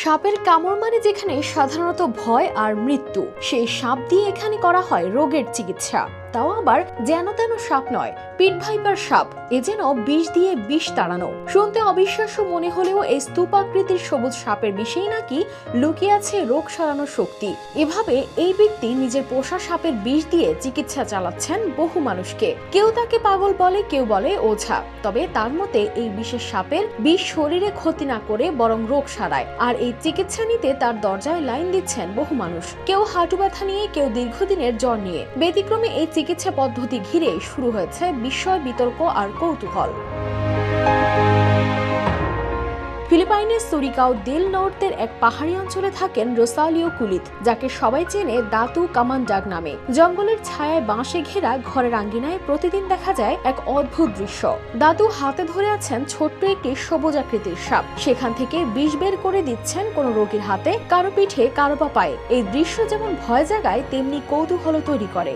সাপের কামড় মানে যেখানে সাধারণত ভয় আর মৃত্যু, সেই সাপ দিয়ে এখানে করা হয় রোগের চিকিৎসা। তাও আবার যেন তেন সাপ নয়, পিট ভাইপার সাপ। এ যেন বিষ দিয়ে বিষ তাড়ানো। শুনতে অবিশ্বাস্য মনে হলেও এই স্তূপাকৃতির সবুজ সাপের বিষেই নাকি লুকিয়ে আছে রোগ সারানোর শক্তি। এভাবে এই ব্যক্তি নিজের পোষা সাপের বিষ দিয়ে চিকিৎসা চালাচ্ছেন বহু মানুষকে। কেউ তাকে পাগল বলে, কেউ বলে ওঝা। তবে তার মতে এই বিশেষ সাপের বিষ শরীরে ক্ষতি না করে বরং রোগ সারায়। আর এই চিকিৎসা নিতে তার দরজায় লাইন দিচ্ছেন বহু মানুষ। কেউ হাঁটু ব্যথা নিয়ে, কেউ দীর্ঘদিনের জ্বর নিয়ে। ব্যতিক্রমে এই চিকিৎসা পদ্ধতি ঘিরে শুরু হয়েছে বিস্ময়, বিতর্ক আর কৌতূহল। ফিলিপাইনের সুরিকাও দিল নর্তের এক পাহাড়ি অঞ্চলে থাকেন রোসালিও কুলিত, যাকে সবাই চেনে দাতু কামান্ডাগ নামে। জঙ্গলের ছায়ায় বাঁশে ঘেরা ঘরের আঙ্গিনায় প্রতিদিন দেখা যায় এক অদ্ভুত দৃশ্য। দাতু হাতে ধরে আছেন ছোট্ট একটি সবুজ আকৃতির সাপ। সেখান থেকে বিষ বের করে দিচ্ছেন কোনো রোগীর হাতে, কারো পিঠে, কারো বা পায়ে। এই দৃশ্য যেমন ভয় জাগায়, তেমনি কৌতূহল তৈরি করে।